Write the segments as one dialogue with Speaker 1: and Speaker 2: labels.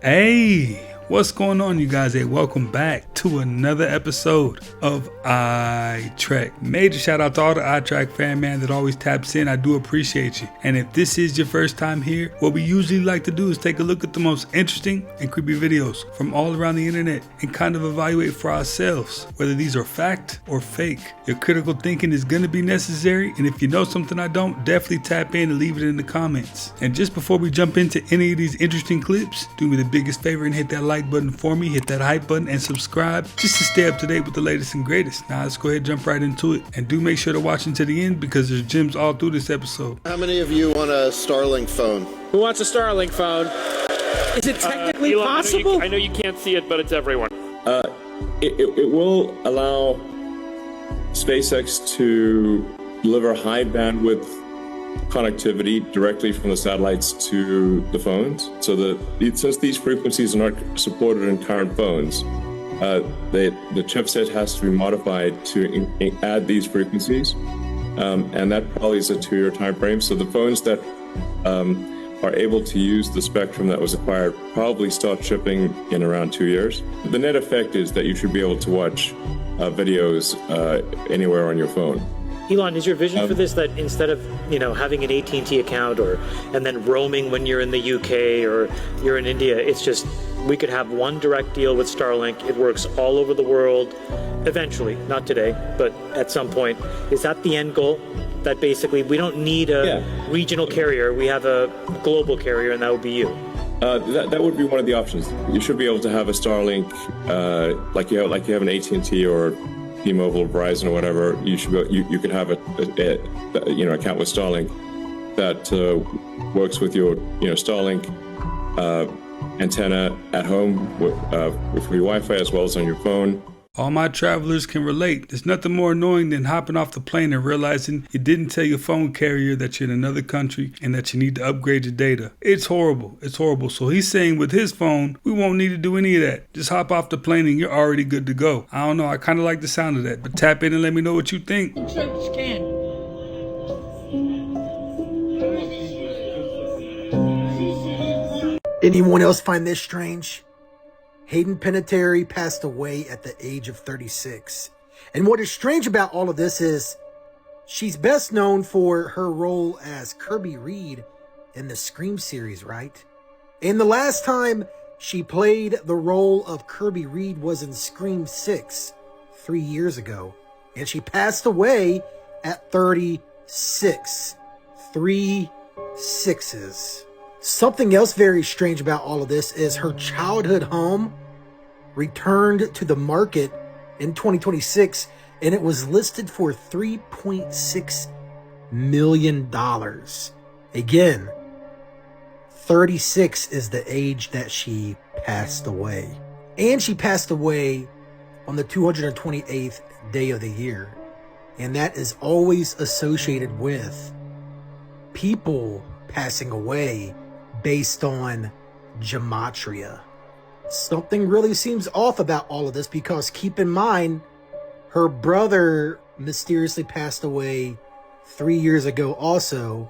Speaker 1: Hey, what's going on, you guys? Hey, welcome back to another episode of iTrack. Major shout out to all the iTrack fan man that always taps in. I do appreciate you. And if this is your first time here, what we usually like to do is take a look at the most interesting and creepy videos from all around the internet and kind of evaluate for ourselves whether these are fact or fake. Your critical thinking is going to be necessary, and if you know something I don't, definitely tap in and leave it in the comments. And just before we jump into any of these interesting clips, do me the biggest favor and hit that like button for me, hit that hype button, and subscribe just to stay up to date with the latest and greatest. Now let's go ahead and jump right into it, and do make sure to watch until the end because there's gems all through this episode.
Speaker 2: How many of you want a Starlink phone?
Speaker 3: Who wants a Starlink phone? Is it technically
Speaker 4: Elon,
Speaker 3: possible?
Speaker 4: I know you can't see it, but it's everyone.
Speaker 5: It will allow SpaceX to deliver high bandwidth connectivity directly from the satellites to the phones. So that since these frequencies are not supported in current phones, the chipset has to be modified to add these frequencies, and that probably is a 2-year time frame. So the phones that are able to use the spectrum that was acquired probably start shipping in around 2 years. The net effect is that you should be able to watch videos anywhere on your phone.
Speaker 3: Elon, is your vision for this that instead of having an AT&T account and then roaming when you're in the UK or you're in India, it's just we could have one direct deal with Starlink. It works all over the world eventually, not today, but at some point. Is that the end goal? That basically we don't need a regional carrier, we have a global carrier, and that would be you.
Speaker 5: That would be one of the options. You should be able to have a Starlink, like you have an AT&T or T-Mobile, Verizon, or whatever. You could have a account with Starlink that works with your Starlink antenna at home with free Wi-Fi as well as on your phone.
Speaker 1: All my travelers can relate. There's nothing more annoying than hopping off the plane and realizing you didn't tell your phone carrier that you're in another country and that you need to upgrade your data. It's horrible. It's horrible. So he's saying with his phone, we won't need to do any of that. Just hop off the plane and you're already good to go. I don't know. I kind of like the sound of that. But tap in and let me know what you think.
Speaker 6: Anyone else find this strange? Hayden Panettiere passed away at the age of 36. And what is strange about all of this is she's best known for her role as Kirby Reed in the Scream series, right? And the last time she played the role of Kirby Reed was in Scream 6 3 years ago. And she passed away at 36. 3 6s. Something else very strange about all of this is her childhood home returned to the market in 2026, and it was listed for $3.6 million. Again, 36 is the age that she passed away. And she passed away on the 228th day of the year. And that is always associated with people passing away based on gematria. Something really seems off about all of this because keep in mind, her brother mysteriously passed away 3 years ago also.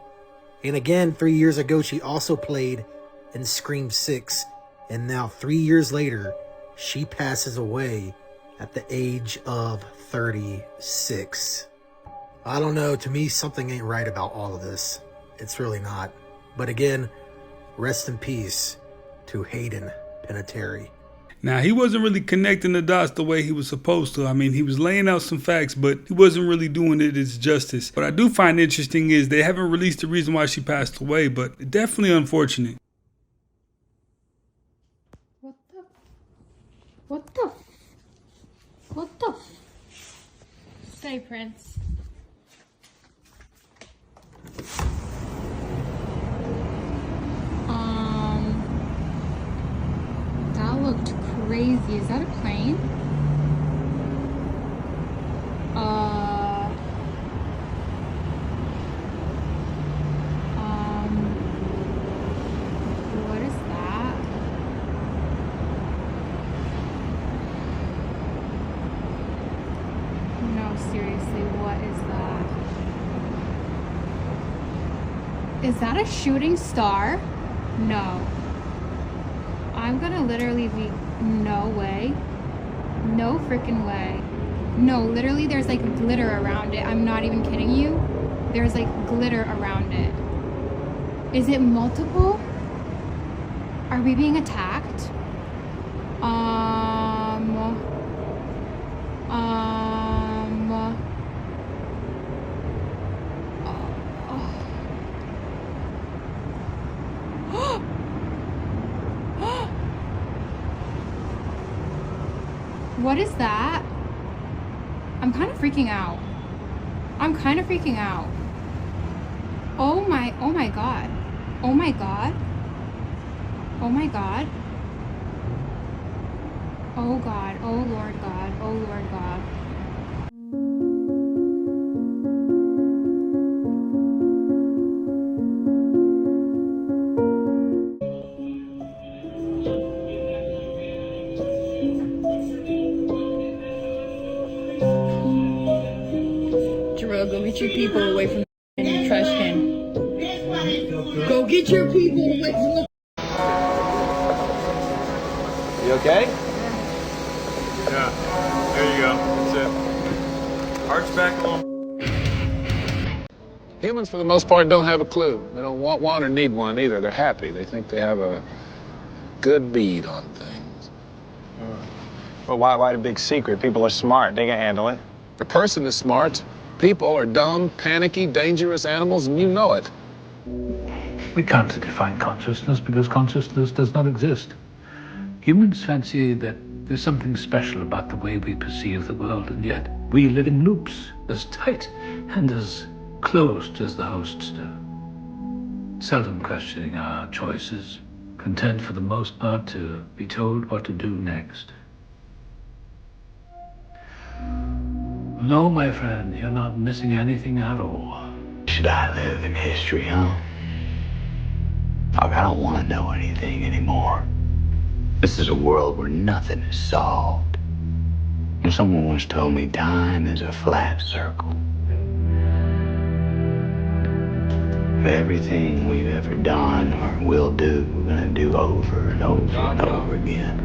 Speaker 6: And again, 3 years ago, she also played in Scream 6. And now 3 years later, she passes away at the age of 36. I don't know. To me, something ain't right about all of this. It's really not. But again, rest in peace to Hayden Panettiere.
Speaker 1: Now, he wasn't really connecting the dots the way he was supposed to. I mean, he was laying out some facts, but he wasn't really doing it its justice. What I do find interesting is they haven't released the reason why she passed away, but definitely unfortunate.
Speaker 7: What the? Say, Prince. That looked crazy. Is that a plane? What is that? No, seriously, what is that? Is that a shooting star? No. I I'm gonna literally be, no way. No freaking way. No, literally there's like glitter around it. I'm not even kidding you. There's like glitter around it. Is it multiple? Are we being attacked? What is that? I'm kind of freaking out. I'm kind of freaking out. Oh my God. Oh my God. Oh my God. Oh God. Oh Lord God. Oh Lord God.
Speaker 8: Jarrell, go get your people away from the trash can. Go get your people away from the...
Speaker 9: You okay?
Speaker 10: Yeah, there you go. That's it. Arch back a little.
Speaker 11: Humans, for the most part, don't have a clue. They don't want one or need one either. They're happy. They think they have a good bead on things.
Speaker 9: Well, why the big secret? People are smart. They can handle it.
Speaker 11: A person is smart. People are dumb, panicky, dangerous animals, and you know it.
Speaker 12: We can't define consciousness because consciousness does not exist. Humans fancy that there's something special about the way we perceive the world, and yet we live in loops as tight and as closed as the hosts do. Seldom questioning our choices, content for the most part to be told what to do next. No, my friend, you're not missing anything at all.
Speaker 13: Should I live in history, huh? I don't want to know anything anymore. This is a world where nothing is solved. And someone once told me time is a flat circle. Everything we've ever done or will do, we're gonna do over and over and over again.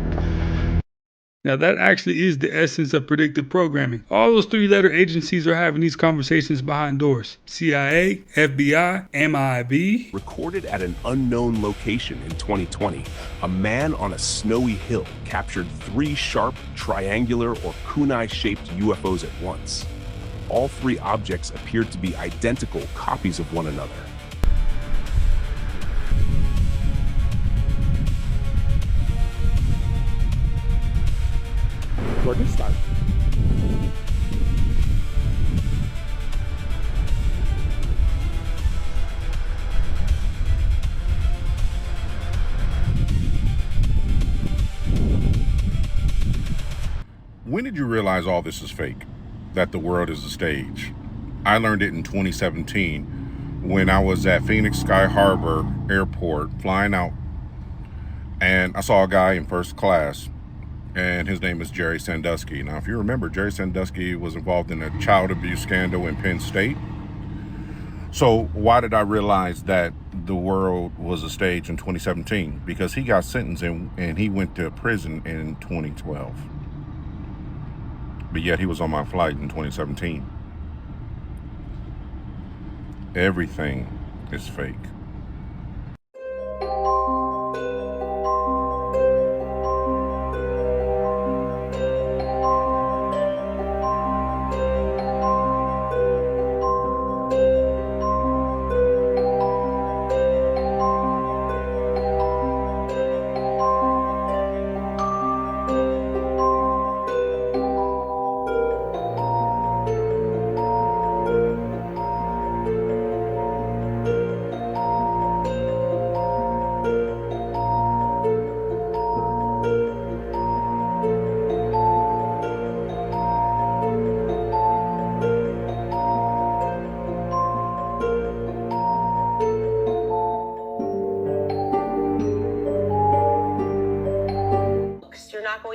Speaker 1: Now that actually is the essence of predictive programming. All those three-letter agencies are having these conversations behind doors. CIA, FBI, MIB.
Speaker 14: Recorded at an unknown location in 2020, a man on a snowy hill captured 3 sharp, triangular, or kunai-shaped UFOs at once. All 3 objects appeared to be identical copies of one another.
Speaker 5: Recording start.
Speaker 15: When did you realize all this is fake? That the world is a stage? I learned it in 2017 when I was at Phoenix Sky Harbor Airport flying out, and I saw a guy in first class, and his name is Jerry Sandusky. Now, if you remember, Jerry Sandusky was involved in a child abuse scandal in Penn State. So why did I realize that the world was a stage in 2017? Because he got sentenced and he went to prison in 2012. But yet he was on my flight in 2017. Everything is fake.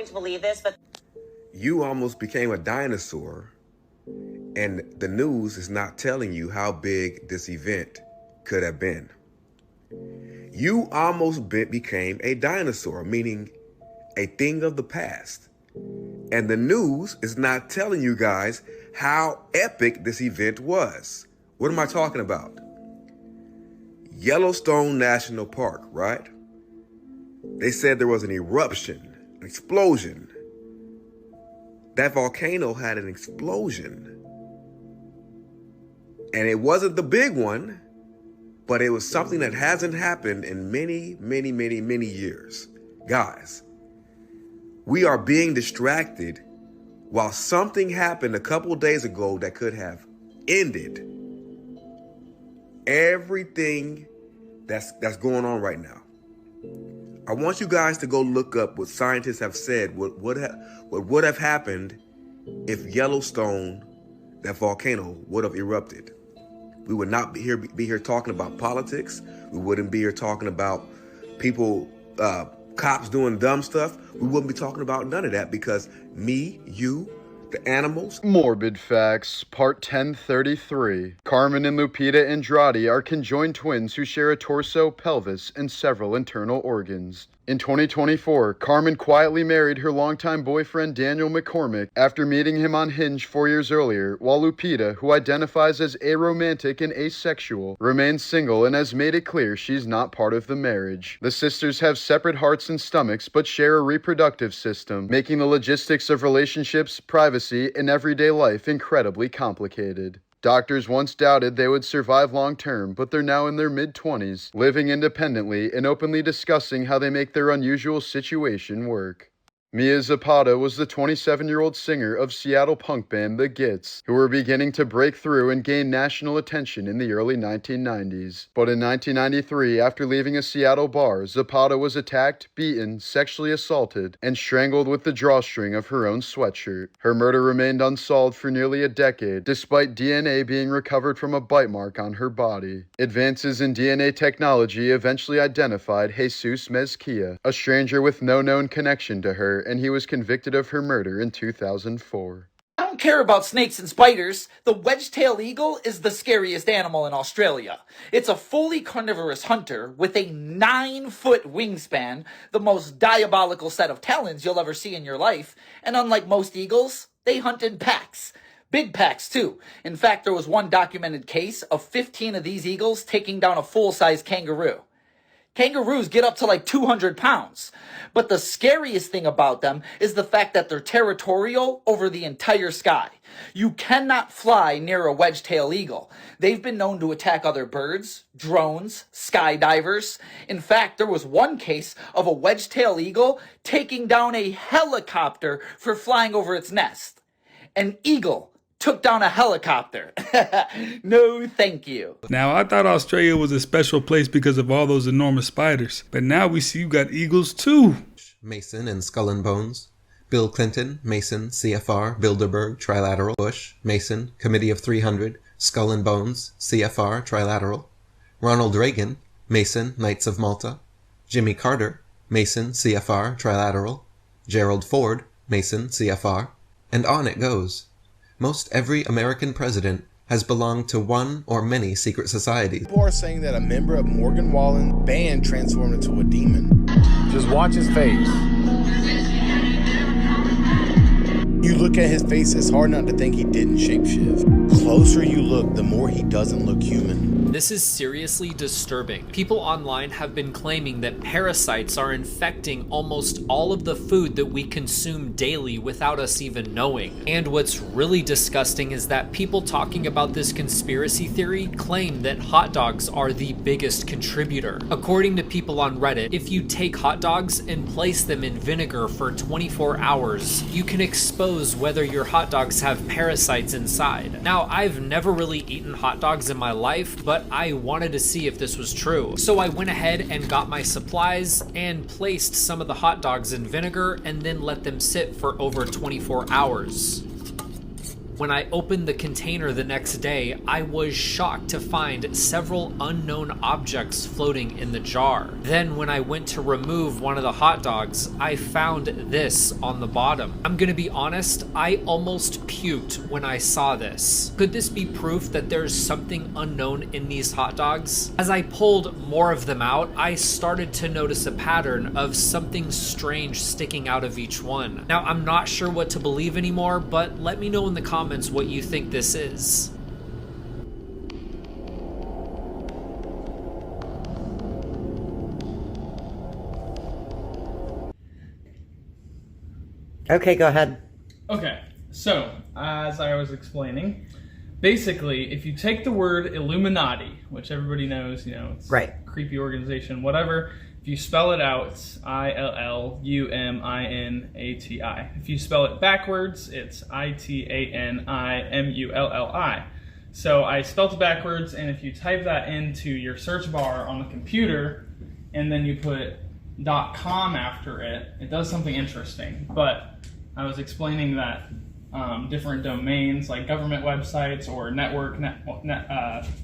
Speaker 16: To believe this, but
Speaker 17: you almost became a dinosaur, and the news is not telling you how big this event could have been. you almost became a dinosaur, meaning a thing of the past. And the news is not telling you guys how epic this event was. What am I talking about? Yellowstone National Park, right? They said there was an eruption, an explosion. That volcano had an explosion. And it wasn't the big one, but it was something that hasn't happened in many, many, many, many years. Guys, we are being distracted while something happened a couple of days ago that could have ended everything that's going on right now. I want you guys to go look up what scientists have said, what would have happened if Yellowstone, that volcano, would have erupted. We would not be here talking about politics. We wouldn't be here talking about people, cops doing dumb stuff. We wouldn't be talking about none of that because me, you, the animals.
Speaker 18: Morbid Facts, Part 1033. Carmen and Lupita Andrade are conjoined twins who share a torso, pelvis, and several internal organs. In 2024, Carmen quietly married her longtime boyfriend Daniel McCormick after meeting him on Hinge 4 years earlier, while Lupita, who identifies as aromantic and asexual, remains single and has made it clear she's not part of the marriage. The sisters have separate hearts and stomachs but share a reproductive system, making the logistics of relationships, privacy, and everyday life incredibly complicated. Doctors once doubted they would survive long-term, but they're now in their mid-20s, living independently and openly discussing how they make their unusual situation work. Mia Zapata was the 27-year-old singer of Seattle punk band The Gits, who were beginning to break through and gain national attention in the early 1990s. But in 1993, after leaving a Seattle bar, Zapata was attacked, beaten, sexually assaulted, and strangled with the drawstring of her own sweatshirt. Her murder remained unsolved for nearly a decade, despite DNA being recovered from a bite mark on her body. Advances in DNA technology eventually identified Jesus Mezquia, a stranger with no known connection to her, and he was convicted of her murder in 2004.
Speaker 19: I don't care about snakes and spiders. The wedge-tailed eagle is the scariest animal in Australia. It's a fully carnivorous hunter with a 9-foot wingspan, the most diabolical set of talons you'll ever see in your life, and unlike most eagles, they hunt in packs. Big packs, too. In fact, there was one documented case of 15 of these eagles taking down a full-size kangaroo. Kangaroos get up to like 200 pounds. But the scariest thing about them is the fact that they're territorial over the entire sky. You cannot fly near a wedge-tailed eagle. They've been known to attack other birds, drones, skydivers. In fact, there was one case of a wedge-tailed eagle taking down a helicopter for flying over its nest. An eagle took down a helicopter. No, thank you.
Speaker 1: Now, I thought Australia was a special place because of all those enormous spiders, but now we see you got eagles too.
Speaker 20: Mason and Skull and Bones. Bill Clinton, Mason, CFR, Bilderberg, Trilateral. Bush, Mason, Committee of 300, Skull and Bones, CFR, Trilateral. Ronald Reagan, Mason, Knights of Malta. Jimmy Carter, Mason, CFR, Trilateral. Gerald Ford, Mason, CFR. And on it goes. Most every American president has belonged to one or many secret societies.
Speaker 21: People are saying that a member of Morgan Wallen's band transformed into a demon.
Speaker 22: Just watch his face.
Speaker 21: You look at his face, it's hard not to think he didn't shapeshift. Closer you look, the more he doesn't look human.
Speaker 23: This is seriously disturbing. People online have been claiming that parasites are infecting almost all of the food that we consume daily without us even knowing. And what's really disgusting is that people talking about this conspiracy theory claim that hot dogs are the biggest contributor. According to people on Reddit, if you take hot dogs and place them in vinegar for 24 hours, you can expose whether your hot dogs have parasites inside. Now, I've never really eaten hot dogs in my life, but I wanted to see if this was true. So I went ahead and got my supplies and placed some of the hot dogs in vinegar and then let them sit for over 24 hours. When I opened the container the next day, I was shocked to find several unknown objects floating in the jar. Then when I went to remove one of the hot dogs, I found this on the bottom. I'm gonna be honest, I almost puked when I saw this. Could this be proof that there's something unknown in these hot dogs? As I pulled more of them out, I started to notice a pattern of something strange sticking out of each one. Now, I'm not sure what to believe anymore, but let me know in the comments what you think this is.
Speaker 2: Okay, go ahead.
Speaker 4: Okay, so as I was explaining, basically, if you take the word Illuminati, which everybody knows, you know, it's
Speaker 2: right,
Speaker 4: creepy organization, whatever. If you spell it out, it's ILLUMINATI. If you spell it backwards, it's ITANIMULLI. So I spelled it backwards, and if you type that into your search bar on the computer, and then you put .com after it, it does something interesting. But I was explaining that different domains, like government websites or network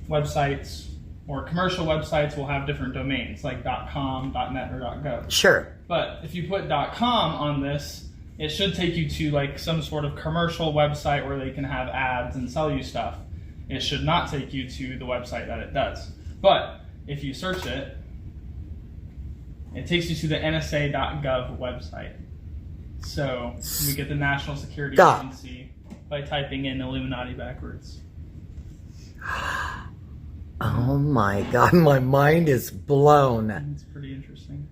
Speaker 4: websites, or commercial websites will have different domains, like .com, .net, or .gov.
Speaker 2: Sure.
Speaker 4: But if you put .com on this, it should take you to like some sort of commercial website where they can have ads and sell you stuff. It should not take you to the website that it does. But if you search it, it takes you to the NSA.gov website. So we get the National Security Agency by typing in Illuminati backwards.
Speaker 2: Oh my God, my mind is blown.
Speaker 4: It's pretty interesting.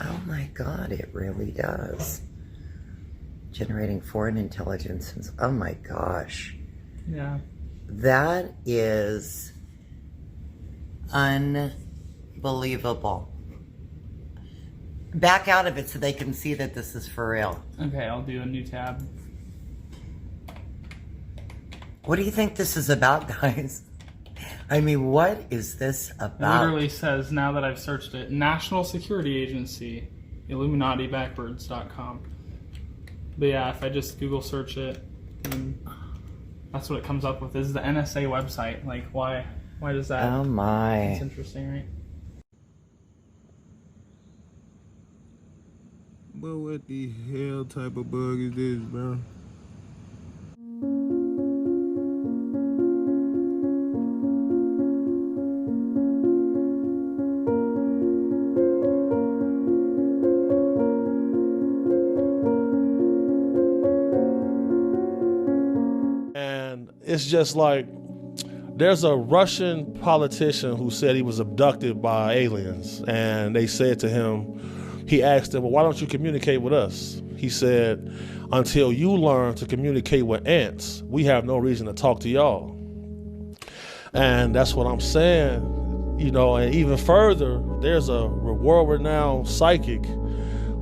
Speaker 2: Oh my God, it really does. Generating foreign intelligence. Oh my gosh.
Speaker 4: Yeah.
Speaker 2: That is unbelievable. Back out of it so they can see that this is for real.
Speaker 4: Okay, I'll do a new tab.
Speaker 2: What do you think this is about, guys? I mean, what is this about?
Speaker 4: It literally says, now that I've searched it, National Security Agency, IlluminatiBackwards.com. But yeah, if I just Google search it, that's what it comes up with. This is the NSA website. Like, why does that?
Speaker 2: Oh my.
Speaker 4: It's interesting, right?
Speaker 22: But what the hell type of bug is this, bro?
Speaker 24: And it's just like, there's a Russian politician who said he was abducted by aliens, and they said to him, he asked them, well, why don't you communicate with us? He said, until you learn to communicate with ants, we have no reason to talk to y'all. And that's what I'm saying, you know, and even further, there's a world-renowned psychic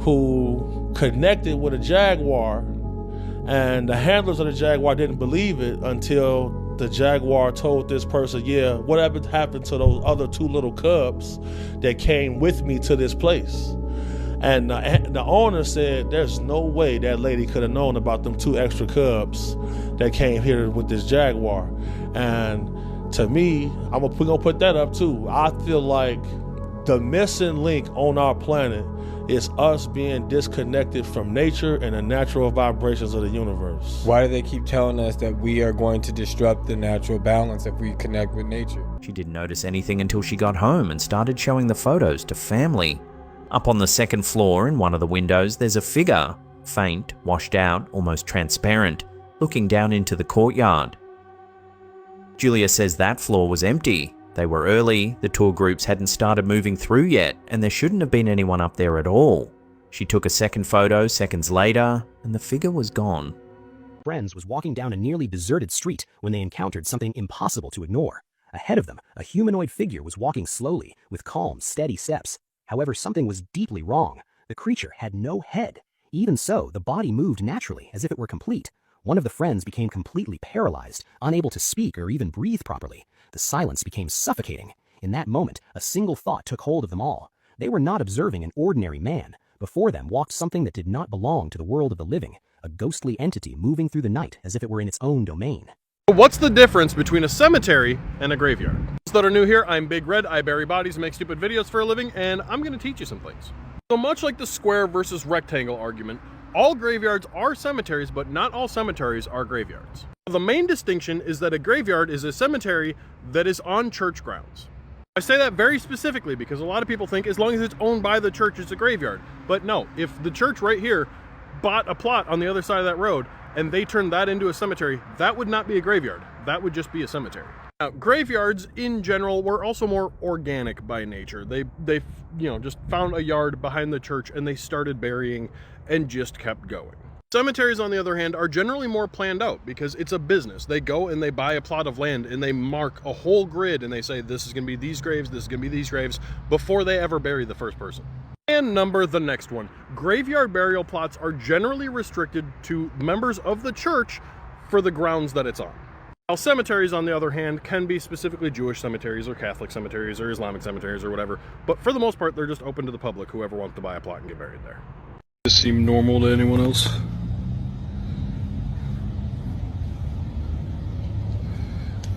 Speaker 24: who connected with a jaguar, and the handlers of the jaguar didn't believe it until the jaguar told this person, yeah, whatever happened to those other two little cubs that came with me to this place? And the owner said there's no way that lady could have known about them two extra cubs that came here with this jaguar. And to me, we're gonna put that up too. I feel like the missing link on our planet is us being disconnected from nature and the natural vibrations of the universe.
Speaker 25: Why do they keep telling us that we are going to disrupt the natural balance if we connect with nature?
Speaker 26: She didn't notice anything until she got home and started showing the photos to family. Up on the second floor in one of the windows, there's a figure, faint, washed out, almost transparent, looking down into the courtyard. Julia says that floor was empty. They were early, the tour groups hadn't started moving through yet, and there shouldn't have been anyone up there at all. She took a second photo seconds later, and the figure was gone.
Speaker 27: Friends was walking down a nearly deserted street when they encountered something impossible to ignore. Ahead of them, a humanoid figure was walking slowly, with calm, steady steps. However, something was deeply wrong. The creature had no head. Even so, the body moved naturally, as if it were complete. One of the friends became completely paralyzed, unable to speak or even breathe properly. The silence became suffocating. In that moment, a single thought took hold of them all. They were not observing an ordinary man. Before them walked something that did not belong to the world of the living, a a ghostly entity moving through the night as if it were in its own domain.
Speaker 3: What's the difference between a cemetery and a graveyard? Those that are new here, I'm Big Red. I bury bodies and make stupid videos for a living, and I'm going to teach you some things. So much like the square versus rectangle argument, all graveyards are cemeteries, but not all cemeteries are graveyards. The main distinction is that a graveyard is a cemetery that is on church grounds. I say that very specifically because a lot of people think as long as it's owned by the church, it's a graveyard. But no, if the church right here bought a plot on the other side of that road and they turned that into a cemetery, that would not be a graveyard. That would just be a cemetery. Now, graveyards in general were also more organic by nature. They just found a yard behind the church and they started burying and just kept going. Cemeteries, on the other hand, are generally more planned out because it's a business. They go and they buy a plot of land and they mark a whole grid and they say this is going to be these graves, this is going to be these graves before they ever bury the first person. And number the next one. Graveyard burial plots are generally restricted to members of the church for the grounds that it's on. While cemeteries, on the other hand, can be specifically Jewish cemeteries or Catholic cemeteries or Islamic cemeteries or whatever, but for the most part, they're just open to the public, whoever wants to buy a plot and get buried there.
Speaker 6: Does this seem normal to anyone else?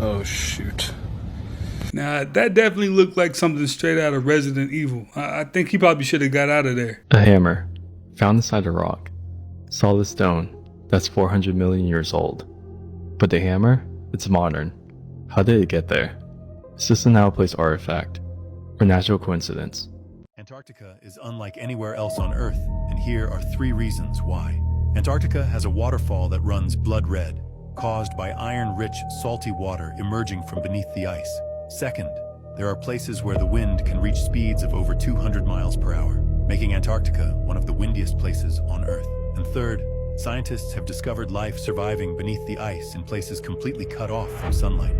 Speaker 6: Oh, shoot.
Speaker 1: Now, that definitely looked like something straight out of Resident Evil. I think he probably should have got out of there.
Speaker 7: A hammer, found inside a rock. Solid stone, that's 400 million years old. But the hammer? It's modern. How did it get there? Is this an out-of-place artifact? Or natural coincidence?
Speaker 8: Antarctica is unlike anywhere else on Earth, and here are 3 reasons why. Antarctica has a waterfall that runs blood red, caused by iron-rich, salty water emerging from beneath the ice. Second, there are places where the wind can reach speeds of over 200 miles per hour, making Antarctica one of the windiest places on Earth. And third, scientists have discovered life surviving beneath the ice in places completely cut off from sunlight.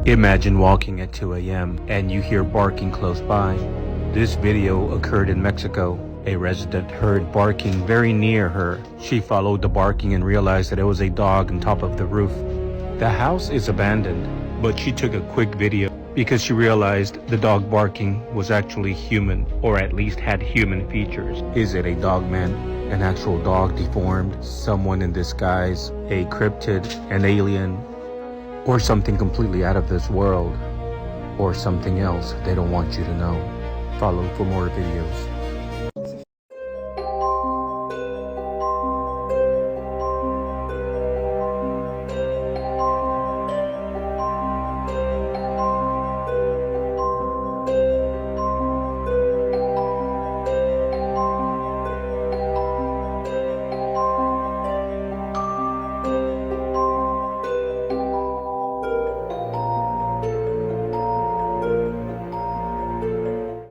Speaker 9: Imagine walking at 2 a.m. and you hear barking close by. This video occurred in Mexico. A resident heard barking very near her. She followed the barking and realized that it was a dog on top of the roof. The house is abandoned, but she took a quick video because she realized the dog barking was actually human, or at least had human features. Is it a dog man? An actual dog deformed? Someone in disguise? A cryptid? An alien? Or something completely out of this world, or something else they don't want you to know. Follow for more videos.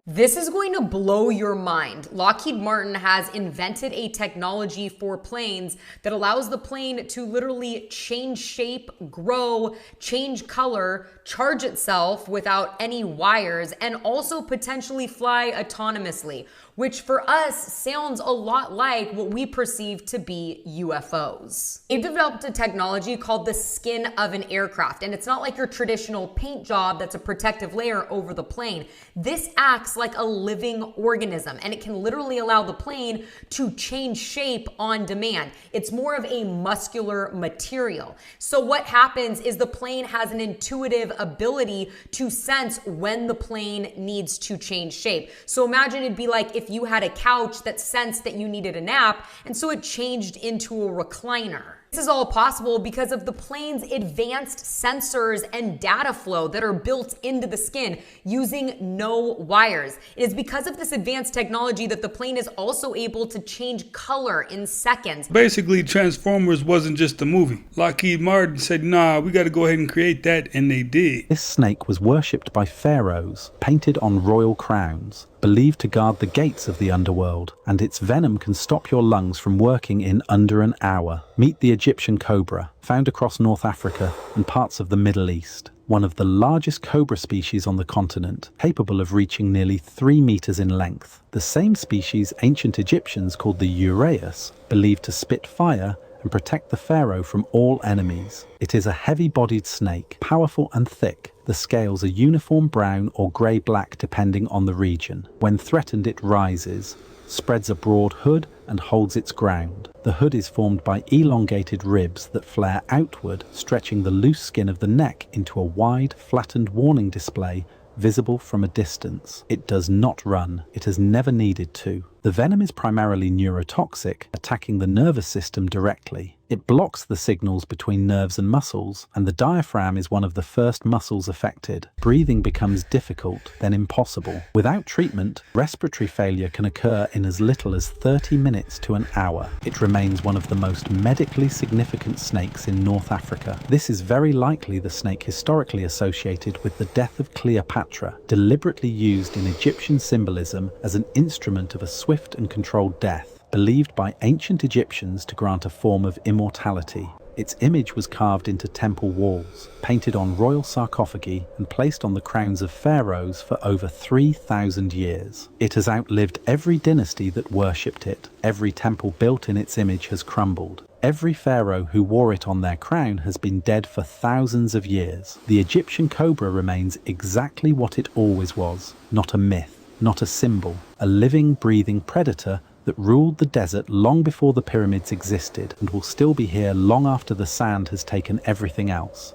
Speaker 10: This is going to blow your mind. Lockheed Martin has invented a technology for planes that allows the plane to literally change shape, grow, change color, charge itself without any wires, and also potentially fly autonomously, which for us sounds a lot like what we perceive to be UFOs. They've developed a technology called the skin of an aircraft, and it's not like your traditional paint job that's a protective layer over the plane. This acts like a living organism, and it can literally allow the plane to change shape on demand. It's more of a muscular material. So what happens is the plane has an intuitive ability to sense when the plane needs to change shape. So imagine it'd be like if you had a couch that sensed that you needed a nap, and so it changed into a recliner. This is all possible because of the plane's advanced sensors and data flow that are built into the skin using no wires. It is because of this advanced technology that the plane is also able to change color in seconds.
Speaker 1: Basically, Transformers wasn't just a movie. Lockheed Martin said, nah, we gotta go ahead and create that, and they did.
Speaker 27: This snake was worshipped by pharaohs, painted on royal crowns, believed to guard the gates of the underworld, and its venom can stop your lungs from working in under an hour. Meet the Egyptian cobra, found across North Africa and parts of the Middle East. One of the largest cobra species on the continent, capable of reaching nearly 3 meters in length. The same species ancient Egyptians called the uraeus, believed to spit fire and protect the pharaoh from all enemies. It is a heavy-bodied snake, powerful and thick. The scales are uniform brown or grey-black depending on the region. When threatened, it rises, spreads a broad hood and holds its ground. The hood is formed by elongated ribs that flare outward, stretching the loose skin of the neck into a wide, flattened warning display visible from a distance. It does not run. It has never needed to. The venom is primarily neurotoxic, attacking the nervous system directly. It blocks the signals between nerves and muscles, and the diaphragm is one of the first muscles affected. Breathing becomes difficult, then impossible. Without treatment, respiratory failure can occur in as little as 30 minutes to an hour. It remains one of the most medically significant snakes in North Africa. This is very likely the snake historically associated with the death of Cleopatra, deliberately used in Egyptian symbolism as an instrument of a swift and controlled death, believed by ancient Egyptians to grant a form of immortality. Its image was carved into temple walls, painted on royal sarcophagi, and placed on the crowns of pharaohs for over 3,000 years. It has outlived every dynasty that worshipped it. Every temple built in its image has crumbled. Every pharaoh who wore it on their crown has been dead for thousands of years. The Egyptian cobra remains exactly what it always was, not a myth, not a symbol, a living, breathing predator that ruled the desert long before the pyramids existed and will still be here long after the sand has taken everything else.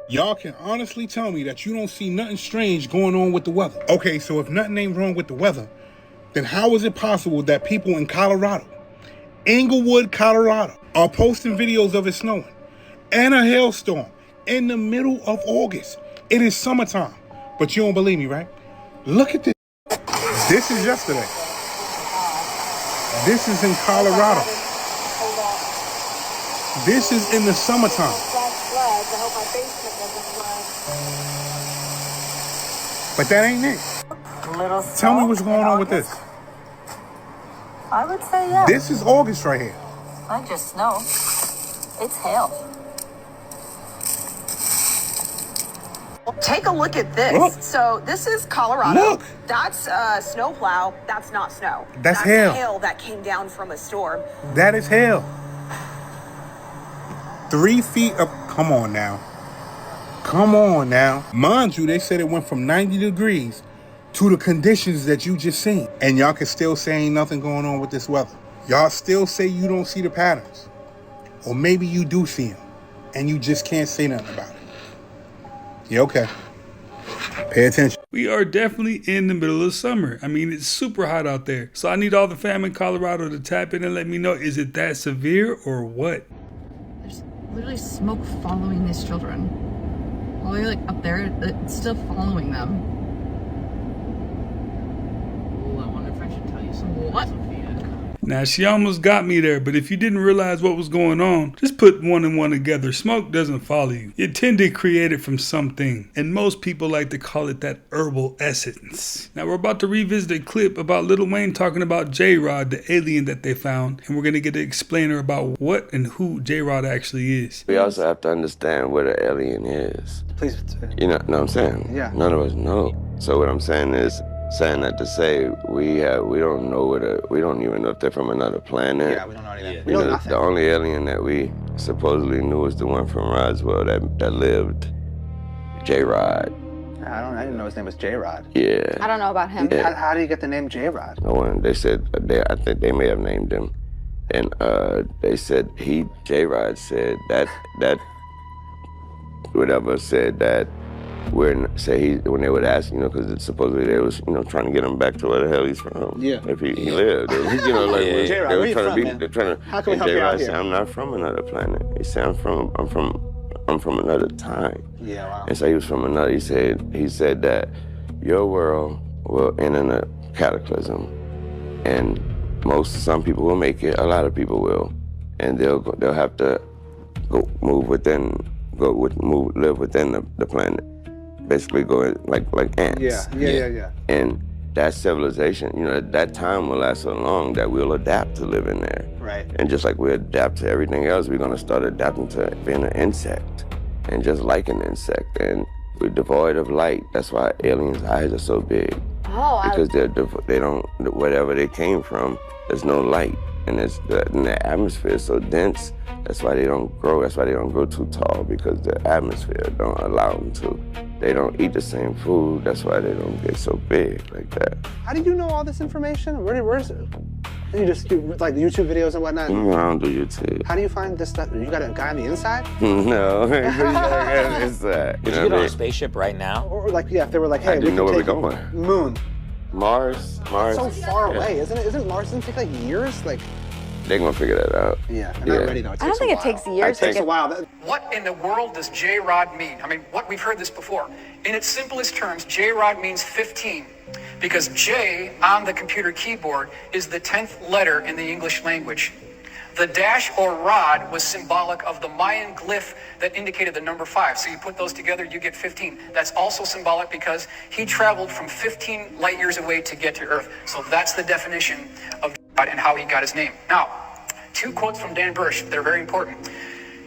Speaker 22: Y'all can honestly tell me that you don't see nothing strange going on with the weather. Okay, so if nothing ain't wrong with the weather, then how is it possible that people in Colorado, Englewood, Colorado, are posting videos of it snowing and a hailstorm in the middle of August? It is summertime, but you don't believe me, right? Look at this. This is yesterday. This is in Colorado. This is in the summertime. But that ain't it. Tell me what's going on with this.
Speaker 5: I would say yeah.
Speaker 22: This is August right here.
Speaker 5: Not just snow. It's hail.
Speaker 11: Take a look at this.
Speaker 22: Look.
Speaker 11: So this is Colorado.
Speaker 22: Look.
Speaker 11: That's snowplow. That's not snow.
Speaker 22: That's hail.
Speaker 11: Hail that came down from a storm.
Speaker 22: That is hail. 3 feet up. Come on now. Come on now. Mind you, they said it went from 90 degrees to the conditions that you just seen. And y'all can still say ain't nothing going on with this weather. Y'all still say you don't see the patterns. Or maybe you do see them. And you just can't say nothing about it. Yeah, okay. Pay attention.
Speaker 1: We are definitely in the middle of summer. I mean, it's super hot out there. So I need all the fam in Colorado to tap in and let me know, is it that severe or what?
Speaker 12: There's literally smoke following these children. All the way like up there, it's still following them.
Speaker 13: Ooh, I wonder if I should tell you something.
Speaker 12: What?
Speaker 1: Now, she almost got me there, but if you didn't realize what was going on, just put one and one together. Smoke doesn't follow you. It tended created from something, and most people like to call it that herbal essence. Now, we're about to revisit a clip about Lil Wayne talking about J-Rod, the alien that they found, and we're going to get an explainer about what and who J-Rod actually is.
Speaker 14: We also have to understand what an alien is.
Speaker 15: Please.
Speaker 14: You know what I'm saying?
Speaker 15: Yeah.
Speaker 14: None of us know. So what I'm saying is, saying that to say we don't know we don't even know if they're from another planet.
Speaker 15: Yeah, we don't know anything. We know nothing.
Speaker 14: The only alien that we supposedly knew was the one from Roswell that lived, J-Rod.
Speaker 15: I didn't know his name was J-Rod.
Speaker 14: Yeah.
Speaker 11: I don't know about him.
Speaker 15: How do you get the name J-Rod?
Speaker 14: No one. They said I think they may have named him, and they said J-Rod said that whatever said that when they would ask, because supposedly they was, trying to get him back to where the hell he's from.
Speaker 15: Yeah.
Speaker 14: If he lived,
Speaker 15: J-Rod,
Speaker 14: they
Speaker 15: where
Speaker 14: were
Speaker 15: you
Speaker 14: trying
Speaker 15: from,
Speaker 14: to
Speaker 15: man?
Speaker 14: they're trying to.
Speaker 15: How can we
Speaker 14: and
Speaker 15: help you
Speaker 14: J-Rod
Speaker 15: out
Speaker 14: said,
Speaker 15: here?
Speaker 14: I'm not from another planet. He said, I'm from another time.
Speaker 15: Yeah, wow.
Speaker 14: And so he was from another. He said that your world will end in a cataclysm, and some people will make it. A lot of people will, and they'll have to live within the planet. Basically, go like ants.
Speaker 15: Yeah.
Speaker 14: And that civilization, that time will last so long that we'll adapt to living there.
Speaker 15: Right.
Speaker 14: And just like we adapt to everything else, we're gonna start adapting to being an insect, and just like an insect. And we're devoid of light. That's why aliens' eyes are so big.
Speaker 5: Oh,
Speaker 14: Because they don't, whatever they came from, there's no light. And the atmosphere is so dense, that's why they don't grow. That's why they don't grow too tall, because the atmosphere don't allow them to. They don't eat the same food. That's why they don't get so big like that.
Speaker 15: How do you know all this information? Where's it? You just do like YouTube videos and whatnot?
Speaker 14: I don't do YouTube.
Speaker 15: How do you find this stuff? You got a guy on the inside?
Speaker 14: No, it's that.
Speaker 16: Would you get on a spaceship right now?
Speaker 15: Or like, if they were like, hey,
Speaker 14: I didn't know where we're
Speaker 15: take
Speaker 14: going.
Speaker 15: Moon.
Speaker 14: Mars.
Speaker 15: That's so far away, isn't it? Isn't Mars, doesn't it take like years? Like,
Speaker 14: they're gonna figure that out.
Speaker 15: Yeah, they're not ready though.
Speaker 17: I don't think it takes years.
Speaker 15: It takes a while.
Speaker 18: What in the world does J-Rod mean? I mean, we've heard this before. In its simplest terms, J-Rod means 15, because J on the computer keyboard is the 10th letter in the English language. The dash or rod was symbolic of the Mayan glyph that indicated the number 5. So you put those together, you get 15. That's also symbolic because he traveled from 15 light years away to get to Earth. So that's the definition of God and how he got his name. Now, 2 quotes from Dan Bursch. They're very important.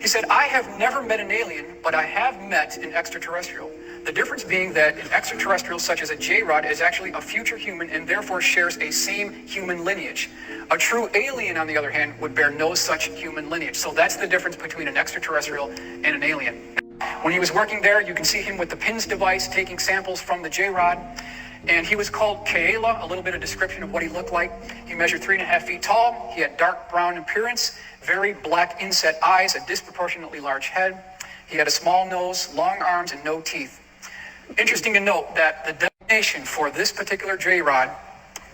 Speaker 18: He said, I have never met an alien, but I have met an extraterrestrial. The difference being that an extraterrestrial such as a J-Rod is actually a future human and therefore shares a same human lineage. A true alien, on the other hand, would bear no such human lineage. So that's the difference between an extraterrestrial and an alien. When he was working there, you can see him with the PINS device taking samples from the J-Rod. And he was called Kaela, a little bit of description of what he looked like. He measured 3.5 feet tall. He had dark brown appearance, very black inset eyes, a disproportionately large head. He had a small nose, long arms, and no teeth. Interesting to note that the designation for this particular J-Rod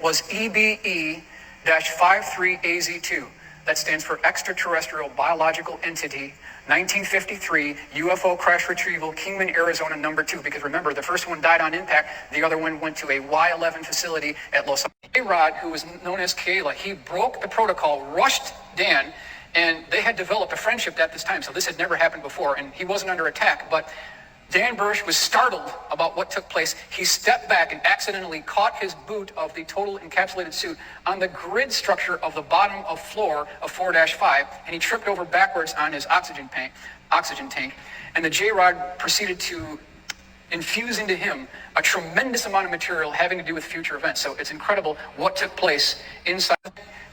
Speaker 18: was EBE-53AZ2. That stands for Extraterrestrial Biological Entity, 1953, UFO Crash Retrieval, Kingman, Arizona, #2. Because remember, the first one died on impact. The other one went to a Y-11 facility at Los Angeles. J-Rod, who was known as Kaela, he broke the protocol, rushed Dan, and they had developed a friendship at this time. So this had never happened before, and he wasn't under attack. But Dan Bursch was startled about what took place. He stepped back and accidentally caught his boot of the total encapsulated suit on the grid structure of the bottom of floor of 4-5, and he tripped over backwards on his oxygen tank. And the J-Rod proceeded to infuse into him a tremendous amount of material having to do with future events. So it's incredible what took place inside.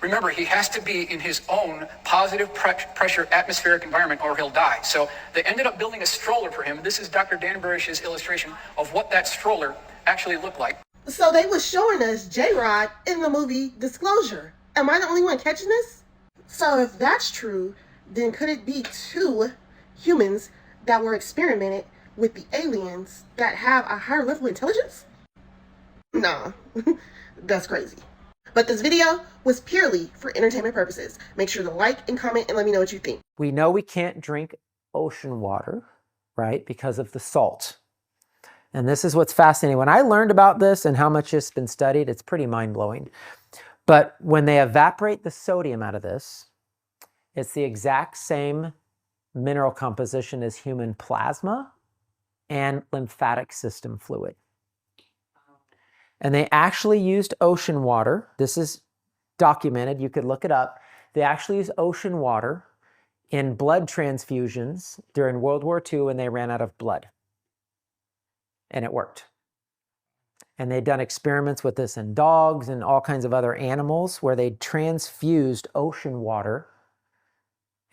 Speaker 18: Remember, he has to be in his own positive pressure atmospheric environment or he'll die. So they ended up building a stroller for him. This is Dr. Dan Bursch's illustration of what that stroller actually looked like.
Speaker 19: So they were showing us J-Rod in the movie Disclosure. Am I the only one catching this? So if that's true, then could it be 2 humans that were experimented with the aliens that have a higher level of intelligence? Nah, that's crazy. But this video was purely for entertainment purposes. Make sure to like and comment and let me know what you think.
Speaker 20: We know we can't drink ocean water, right, because of the salt. And this is what's fascinating. When I learned about this and how much it's been studied, it's pretty mind-blowing. But when they evaporate the sodium out of this, it's the exact same mineral composition as human plasma and lymphatic system fluid. And they actually used ocean water. This is documented. You could look it up. They actually used ocean water in blood transfusions during World War II when they ran out of blood. And it worked. And they'd done experiments with this in dogs and all kinds of other animals where they transfused ocean water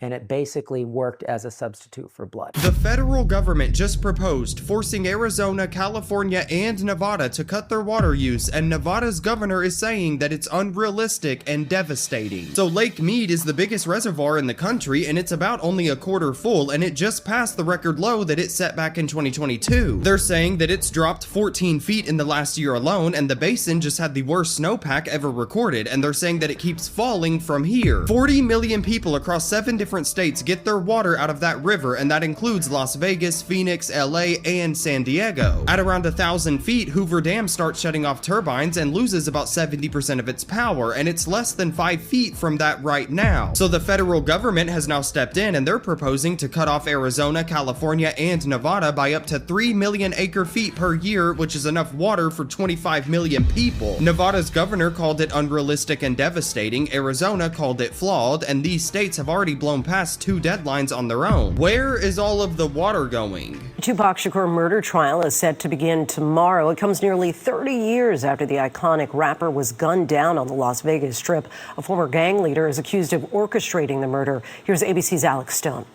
Speaker 20: and it basically worked as a substitute for blood.
Speaker 2: The federal government just proposed forcing Arizona, California, and Nevada to cut their water use, and Nevada's governor is saying that it's unrealistic and devastating. So Lake Mead is the biggest reservoir in the country, and it's about only a quarter full, and it just passed the record low that it set back in 2022. They're saying that it's dropped 14 feet in the last year alone, and the basin just had the worst snowpack ever recorded, and they're saying that it keeps falling from here. 40 million people across 7 different states get their water out of that river, and that includes Las Vegas, Phoenix, LA, and San Diego. At around 1,000 feet, Hoover Dam starts shutting off turbines and loses about 70% of its power, and it's less than 5 feet from that right now. So the federal government has now stepped in, and they're proposing to cut off Arizona, California, and Nevada by up to 3 million acre-feet per year, which is enough water for 25 million people. Nevada's governor called it unrealistic and devastating, Arizona called it flawed, and these states have already blown past 2 deadlines on their own. Where is all of the water going?
Speaker 4: Tupac Shakur murder trial is set to begin tomorrow. It comes nearly 30 years after the iconic rapper was gunned down on the Las Vegas Strip. A former gang leader is accused of orchestrating the murder. Here's ABC's Alex Stone.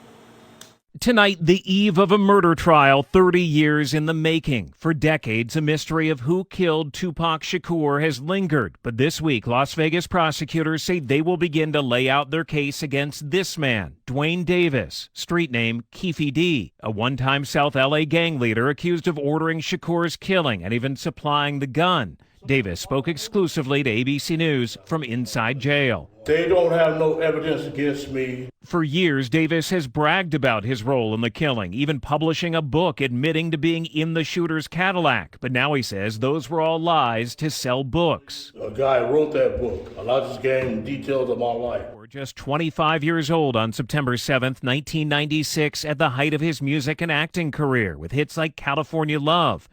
Speaker 17: Tonight, the eve of a murder trial 30 years in the making. For decades, a mystery of who killed Tupac Shakur has lingered. But this week, Las Vegas prosecutors say they will begin to lay out their case against this man, Dwayne Davis, street name Keefe D, a one-time South LA gang leader accused of ordering Shakur's killing and even supplying the gun. Davis spoke exclusively to ABC News from inside jail.
Speaker 21: They don't have no evidence against me.
Speaker 17: For years, Davis has bragged about his role in the killing, even publishing a book admitting to being in the shooter's Cadillac. But now he says those were all lies to sell books.
Speaker 21: A guy wrote that book. I just gave him details of my life.
Speaker 17: Just 25 years old on September 7th, 1996, at the height of his music and acting career, with hits like California Love,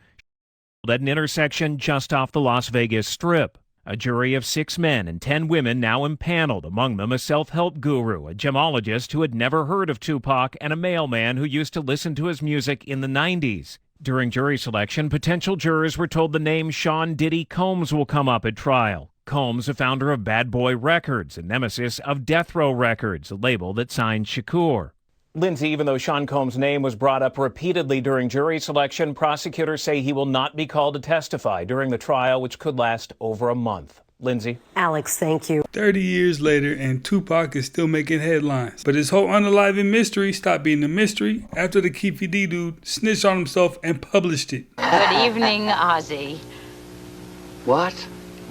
Speaker 17: at an intersection just off the Las Vegas Strip. A jury of 6 men and 10 women now impaneled, among them a self-help guru, a gemologist who had never heard of Tupac, and a mailman who used to listen to his music in the 90s. During jury selection, potential jurors were told the name Sean Diddy Combs will come up at trial. Combs, a founder of Bad Boy Records, a nemesis of Death Row Records, a label that signed Shakur. Lindsay, even though Sean Combs' name was brought up repeatedly during jury selection, prosecutors say he will not be called to testify during the trial, which could last over a month. Lindsay?
Speaker 4: Alex, thank you.
Speaker 1: 30 years later, and Tupac is still making headlines. But his whole unaliving mystery stopped being a mystery after the Keefe D dude snitched on himself and published it.
Speaker 5: Good evening, Ozzy.
Speaker 23: What?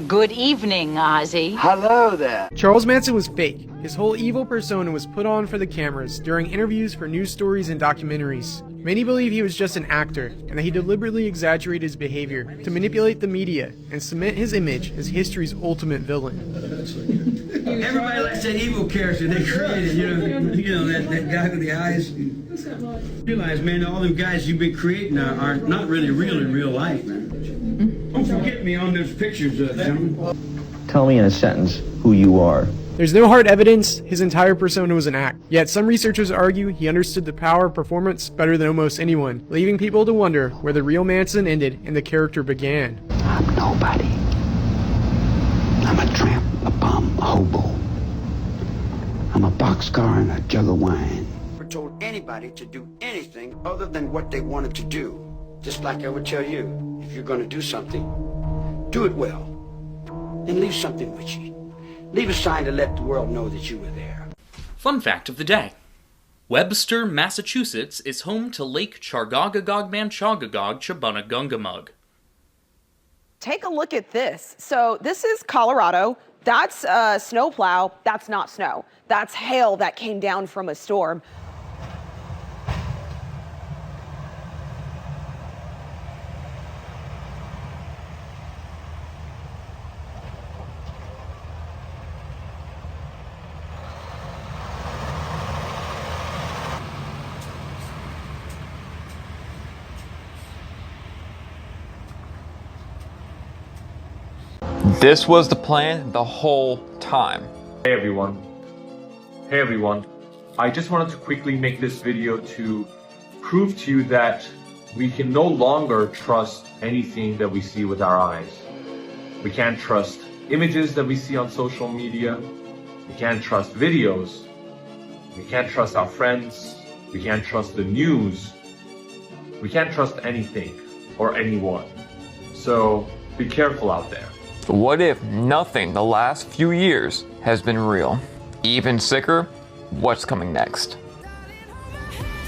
Speaker 5: Good evening, Ozzy.
Speaker 23: Hello there.
Speaker 24: Charles Manson was fake. His whole evil persona was put on for the cameras during interviews for news stories and documentaries. Many believe he was just an actor and that he deliberately exaggerated his behavior to manipulate the media and cement his image as history's ultimate villain.
Speaker 25: Everybody likes that evil character they created, you know that guy with the eyes. Realize, man, all them guys you've been creating are not really real in real life. Don't forget me on those pictures, gentlemen.
Speaker 28: Tell me in a sentence who you are.
Speaker 24: There's no hard evidence his entire persona was an act, yet some researchers argue he understood the power of performance better than almost anyone, leaving people to wonder where the real Manson ended and the character began.
Speaker 28: I'm nobody. I'm a tramp, a bum, a hobo. I'm a boxcar and a jug of wine.
Speaker 23: Never told anybody to do anything other than what they wanted to do. Just like I would tell you, if you're going to do something, do it well. And leave something with you. Leave a sign to let the world know that you were there.
Speaker 29: Fun fact of the day. Webster, Massachusetts is home to Lake Chargogagog-Manchogagog-Chabunagungamug.
Speaker 11: Take a look at this. So this is Colorado. That's a snowplow. That's not snow. That's hail that came down from a storm.
Speaker 30: This was the plan the whole time.
Speaker 31: Hey everyone. I just wanted to quickly make this video to prove to you that we can no longer trust anything that we see with our eyes. We can't trust images that we see on social media. We can't trust videos. We can't trust our friends. We can't trust the news. We can't trust anything or anyone. So be careful out there.
Speaker 30: What if nothing the last few years has been real? Even sicker, what's coming next?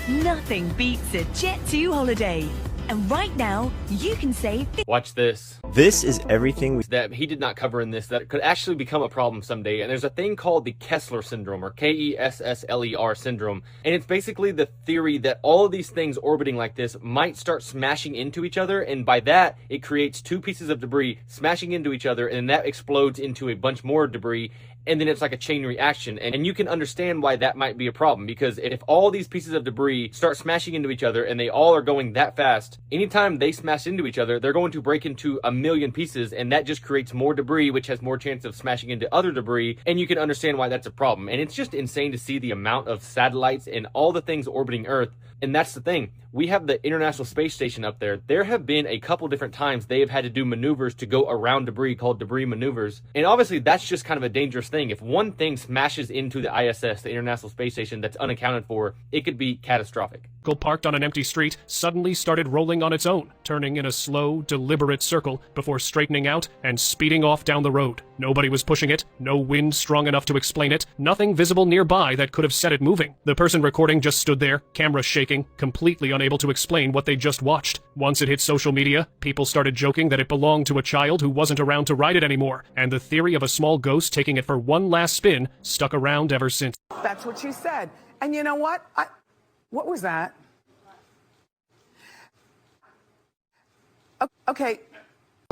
Speaker 3: Nothing beats a Jet2 holiday. And right now, you can save...
Speaker 6: Watch this. This is everything that he did not cover in this that could actually become a problem someday. And there's a thing called the Kessler syndrome, or Kessler syndrome. And it's basically the theory that all of these things orbiting like this might start smashing into each other. And by that, it creates two pieces of debris smashing into each other. And that explodes into a bunch more debris. And then it's like a chain reaction. And you can understand why that might be a problem, because if all these pieces of debris start smashing into each other and they all are going that fast, anytime they smash into each other, they're going to break into a million pieces, and that just creates more debris, which has more chance of smashing into other debris. And you can understand why that's a problem. And it's just insane to see the amount of satellites and all the things orbiting Earth. And that's the thing. We have the International Space Station up there. There have been a couple different times they have had to do maneuvers to go around debris called debris maneuvers. And obviously that's just kind of a dangerous thing. If one thing smashes into the ISS, the International Space Station, that's unaccounted for, it could be catastrophic.
Speaker 7: Parked on an empty street suddenly started rolling on its own, turning in a slow, deliberate circle before straightening out and speeding off down the road. Nobody was pushing it, no wind strong enough to explain it, nothing visible nearby that could have set it moving. The person recording just stood there, camera shaking, completely unable to explain what they just watched. Once it hit social media, people started joking that it belonged to a child who wasn't around to ride it anymore, and the theory of a small ghost taking it for one last spin stuck around ever since.
Speaker 8: That's what you said. And you know what? What was that? Okay.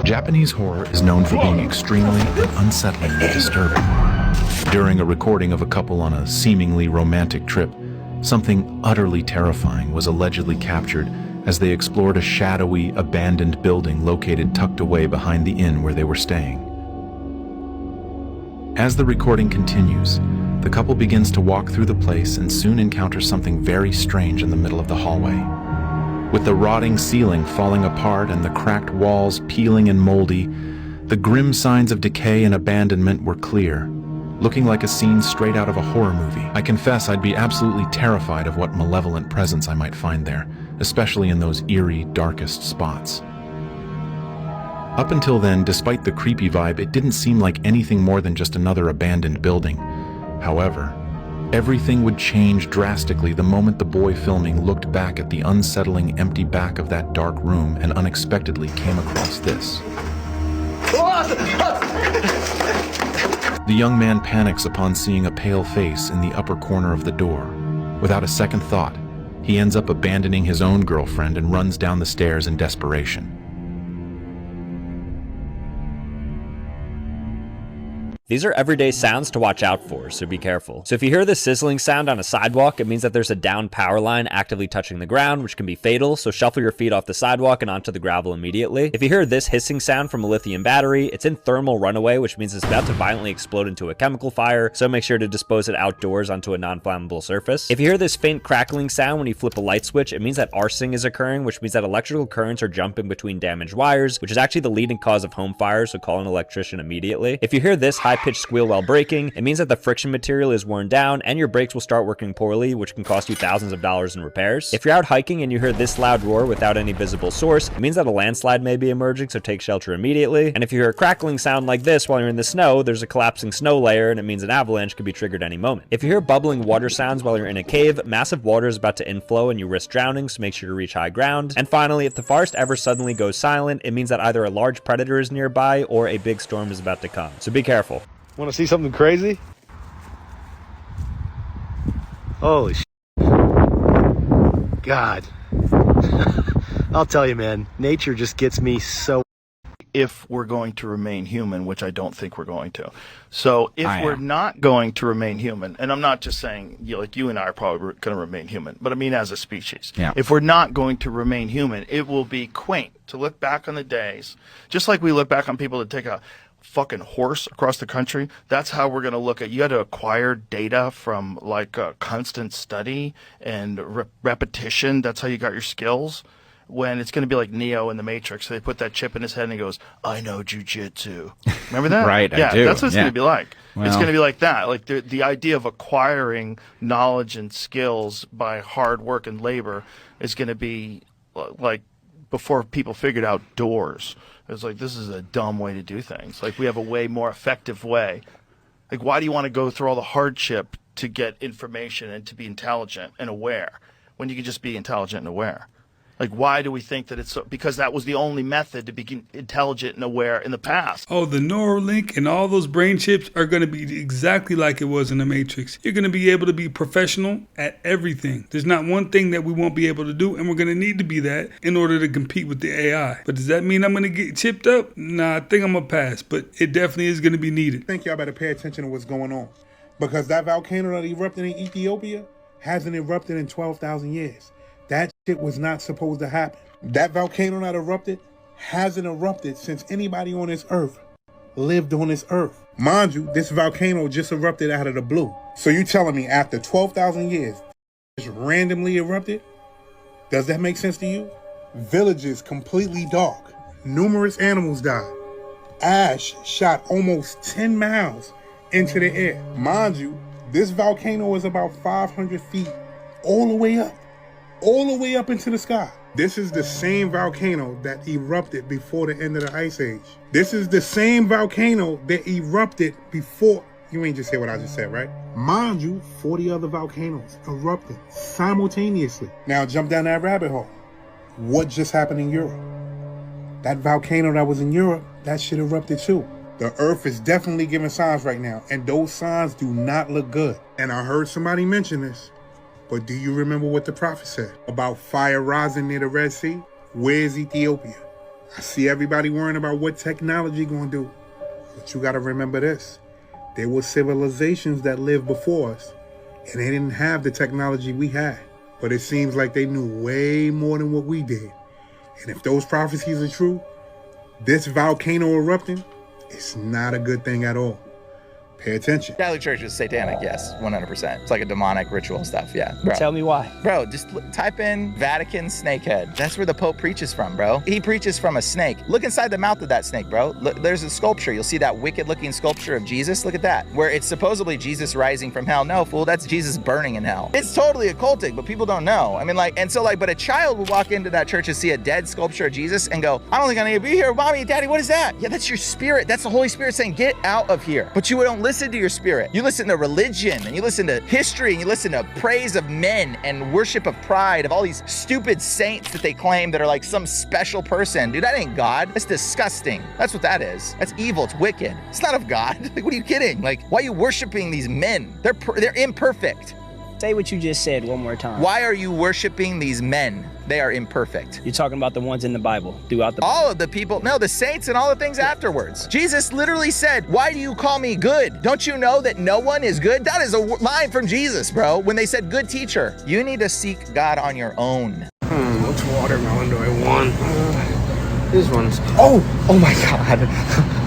Speaker 9: Japanese horror is known for being extremely and unsettlingly disturbing. During a recording of a couple on a seemingly romantic trip, something utterly terrifying was allegedly captured as they explored a shadowy, abandoned building located tucked away behind the inn where they were staying. As the recording continues, the couple begins to walk through the place and soon encounters something very strange in the middle of the hallway. With the rotting ceiling falling apart and the cracked walls peeling and moldy, the grim signs of decay and abandonment were clear, looking like a scene straight out of a horror movie. I confess I'd be absolutely terrified of what malevolent presence I might find there, especially in those eerie, darkest spots. Up until then, despite the creepy vibe, it didn't seem like anything more than just another abandoned building. However, everything would change drastically the moment the boy filming looked back at the unsettling empty back of that dark room and unexpectedly came across this. The young man panics upon seeing a pale face in the upper corner of the door. Without a second thought, he ends up abandoning his own girlfriend and runs down the stairs in desperation.
Speaker 10: These are everyday sounds to watch out for, so be careful. So if you hear this sizzling sound on a sidewalk, it means that there's a downed power line actively touching the ground, which can be fatal, so shuffle your feet off the sidewalk and onto the gravel immediately. If you hear this hissing sound from a lithium battery, it's in thermal runaway, which means it's about to violently explode into a chemical fire, so make sure to dispose it outdoors onto a non-flammable surface. If you hear this faint crackling sound when you flip a light switch, it means that arcing is occurring, which means that electrical currents are jumping between damaged wires, which is actually the leading cause of home fires, so call an electrician immediately. If you hear this high-pitched squeal while braking, it means that the friction material is worn down and your brakes will start working poorly, which can cost you thousands of dollars in repairs. If you're out hiking and you hear this loud roar without any visible source, it means that a landslide may be emerging, so take shelter immediately. And if you hear a crackling sound like this while you're in the snow, there's a collapsing snow layer and it means an avalanche could be triggered any moment. If you hear bubbling water sounds while you're in a cave, massive water is about to inflow and you risk drowning, so make sure to reach high ground. And finally, if the forest ever suddenly goes silent, it means that either a large predator is nearby or a big storm is about to come, so be careful.
Speaker 12: Want to see something crazy? Holy shit. God. I'll tell you, man, nature just gets me so.
Speaker 13: If we're going to remain human, which I don't think we're going to. So if we're not going to remain human, and I'm not just saying, like you and I are probably going to remain human, but I mean as a species.
Speaker 22: Yeah.
Speaker 13: If we're not going to remain human, it will be quaint to look back on the days, just like we look back on people that take a fucking horse across the country. That's how we're going to look at, you had to acquire data from like constant study and repetition. That's how you got your skills. when it's going to be like Neo in the Matrix. So they put that chip in his head and he goes, "I know jujitsu." Remember that?
Speaker 2: Right,
Speaker 13: yeah,
Speaker 2: I do.
Speaker 13: that's what it's
Speaker 2: Yeah.
Speaker 13: going to be like.
Speaker 2: Well,
Speaker 13: it's going to be like that. Like the idea of acquiring knowledge and skills by hard work and labor is going to be like before people figured out doors. It's like, this is a dumb way to do things. Like, we have a way more effective way. Like, why do you want to go through all the hardship to get information and to be intelligent and aware when you can just be intelligent and aware? Like, why do we think that it's so? Because that was the only method to be intelligent and aware in the past.
Speaker 1: Oh, the Neuralink and all those brain chips are going to be exactly like it was in the Matrix. You're going to be able to be professional at everything. There's not one thing that we won't be able to do, and we're going to need to be that in order to compete with the AI. But does that mean I'm going to get chipped up? Nah, I think I'm going to pass, but it definitely is going to be needed.
Speaker 14: I think y'all better pay attention to what's going on, because that volcano that erupted in Ethiopia hasn't erupted in 12,000 years. That shit was not supposed to happen. That volcano that erupted hasn't erupted since anybody on this earth lived on this earth. Mind you, this volcano just erupted out of the blue. So you telling me after 12,000 years, just randomly erupted? Does that make sense to you? Villages completely dark. Numerous animals died. Ash shot almost 10 miles into the air. Mind you, this volcano is about 500 feet all the way up into the sky. This is the same volcano that erupted before the end of the Ice Age. This is the same volcano that erupted before. You ain't just hear what I just said, right? Mind you, 40 other volcanoes erupted simultaneously. Now jump down that rabbit hole. What just happened in Europe? That volcano that was in Europe, that shit erupted too. The earth is definitely giving signs right now, and those signs do not look good. And I heard somebody mention this. But do you remember what the prophet said about fire rising near the Red Sea? Where's Ethiopia? I see everybody worrying about what technology gonna do. But you gotta remember this. There were civilizations that lived before us, and they didn't have the technology we had. But it seems like they knew way more than what we did. And if those prophecies are true, this volcano erupting, it's not a good thing at all. Pay attention.
Speaker 15: Catholic Church is satanic, yes, 100%. It's like a demonic ritual stuff, yeah. Bro.
Speaker 16: Tell me why.
Speaker 15: Bro, just type in Vatican snakehead. That's where the Pope preaches from, bro. He preaches from a snake. Look inside the mouth of that snake, bro. Look, there's a sculpture. You'll see that wicked-looking sculpture of Jesus. Look at that, where it's supposedly Jesus rising from hell. No, fool, that's Jesus burning in hell. It's totally occultic, but people don't know. I mean, like, and so, like, but a child will walk into that church and see a dead sculpture of Jesus and go, I don't think I need to be here. Mommy, Daddy, what is that? Yeah, that's your spirit. That's the Holy Spirit saying, get out of here. But you don't listen to your spirit. You listen to religion, and you listen to history, and you listen to praise of men and worship of pride of all these stupid saints that they claim that are like some special person. Dude, that ain't God. That's disgusting. That's what that is. That's evil. It's wicked. It's not of God. Like, what are you kidding? Like, why are you worshiping these men? They're imperfect.
Speaker 16: Say what you just said one more time.
Speaker 15: Why are you worshiping these men? They are imperfect.
Speaker 16: You're talking about the ones in the Bible, throughout the
Speaker 15: all of the people, no, the saints and all the things afterwards. Jesus literally said, why do you call me good? Don't you know that no one is good? That is a line from Jesus, bro. When they said good teacher, you need to seek God on your own.
Speaker 16: Which watermelon do I want? This one's...
Speaker 12: Oh my God.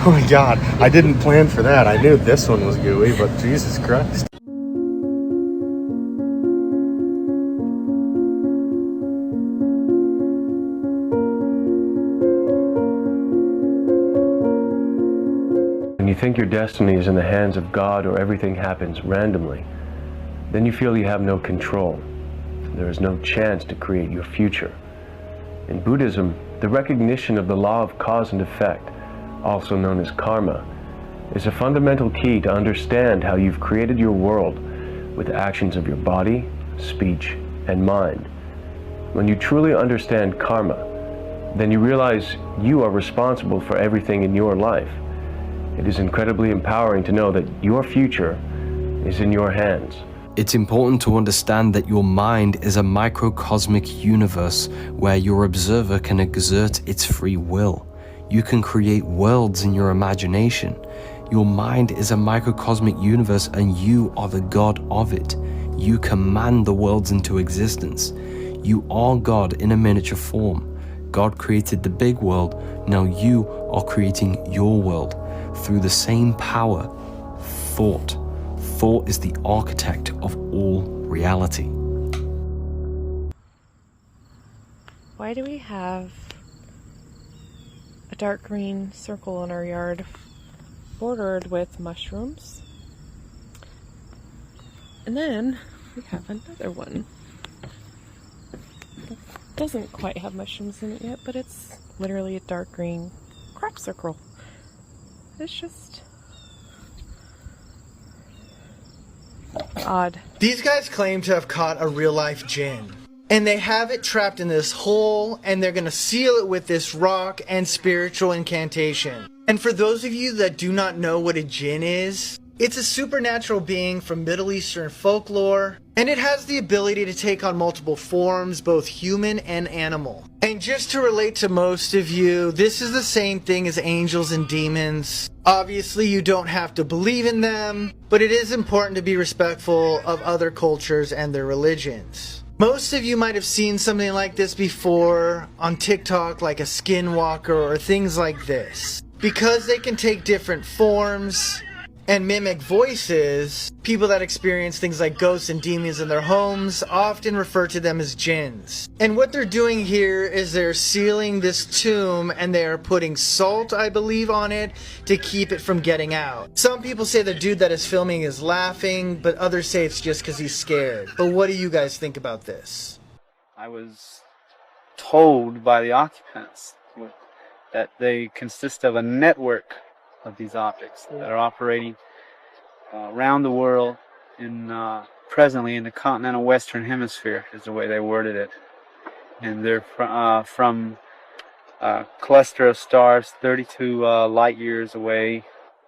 Speaker 12: Oh my God. I didn't plan for that. I knew this one was gooey, but Jesus Christ.
Speaker 18: When you think your destiny is in the hands of God or everything happens randomly, then you feel you have no control. There is no chance to create your future. In Buddhism, the recognition of the law of cause and effect, also known as karma, is a fundamental key to understand how you've created your world with actions of your body, speech, and mind. When you truly understand karma, then you realize you are responsible for everything in your life. It is incredibly empowering to know that your future is in your hands.
Speaker 19: It's important to understand that your mind is a microcosmic universe where your observer can exert its free will. You can create worlds in your imagination. Your mind is a microcosmic universe and you are the god of it. You command the worlds into existence. You are God in a miniature form. God created the big world, now you are creating your world through the same power, thought. Thought is the architect of all reality.
Speaker 2: Why do we have a dark green circle in our yard bordered with mushrooms? And then we have another one. It doesn't quite have mushrooms in it yet, but it's literally a dark green crop circle. It's just odd.
Speaker 4: These guys claim to have caught a real-life djinn. And they have it trapped in this hole, and they're going to seal it with this rock and spiritual incantation. And for those of you that do not know what a djinn is, it's a supernatural being from Middle Eastern folklore, and it has the ability to take on multiple forms, both human and animal. And just to relate to most of you, this is the same thing as angels and demons. Obviously, you don't have to believe in them, but it is important to be respectful of other cultures and their religions. Most of you might have seen something like this before on TikTok, like a skinwalker or things like this. Because they can take different forms and mimic voices, people that experience things like ghosts and demons in their homes often refer to them as jinns. And what they're doing here is they're sealing this tomb and they're putting salt, I believe, on it to keep it from getting out. Some people say the dude that is filming is laughing, but others say it's just because he's scared. But what do you guys think about this?
Speaker 5: I was told by the occupants that they consist of a network of these objects that are operating around the world presently in the continental western hemisphere is the way they worded it. And they're from a cluster of stars 32 light years away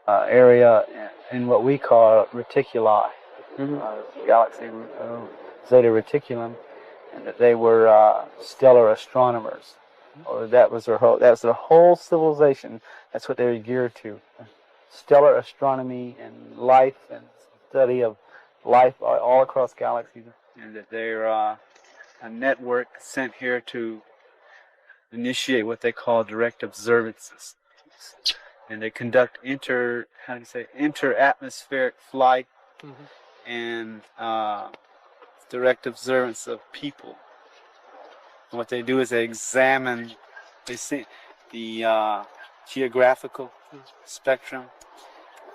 Speaker 5: area in what we call reticuli, galaxy Zeta Reticulum, and that they were stellar astronomers. Or that was their whole civilization. That's what they were geared to. Stellar astronomy and life and study of life all across galaxies. And that they're a network sent here to initiate what they call direct observances. And they conduct inter-atmospheric flight and direct observance of people. What they do is they examine, they see the geographical spectrum.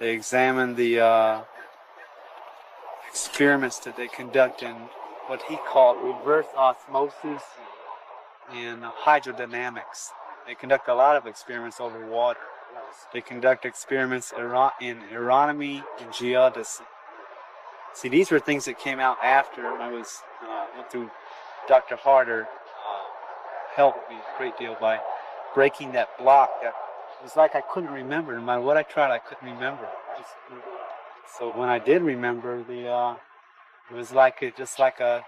Speaker 5: They examine the experiments that they conduct in what he called reverse osmosis and hydrodynamics. They conduct a lot of experiments over water. They conduct experiments in aeronomy and geodesy. See, these were things that came out after I went through Dr. Harder. Helped me a great deal by breaking that block. It was like I couldn't remember. No matter what I tried, I couldn't remember. So when I did remember, it was just like a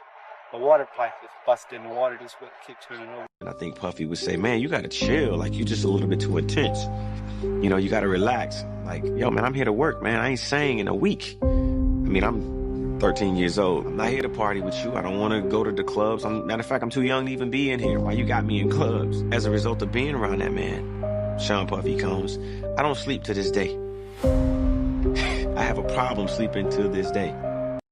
Speaker 5: water pipe that's busted in the water, just would keep turning over.
Speaker 17: And I think Puffy would say, man, you gotta chill. Like, you just a little bit too intense. You know, you gotta relax. Like, yo, man, I'm here to work, man. I ain't sang in a week. I mean, I'm 13 years old. I'm not here to party with you. I don't want to go to the clubs. Matter of fact, I'm too young to even be in here. Why you got me in clubs? As a result of being around that man, Sean Puffy Combs, I don't sleep to this day. I have a problem sleeping to this day.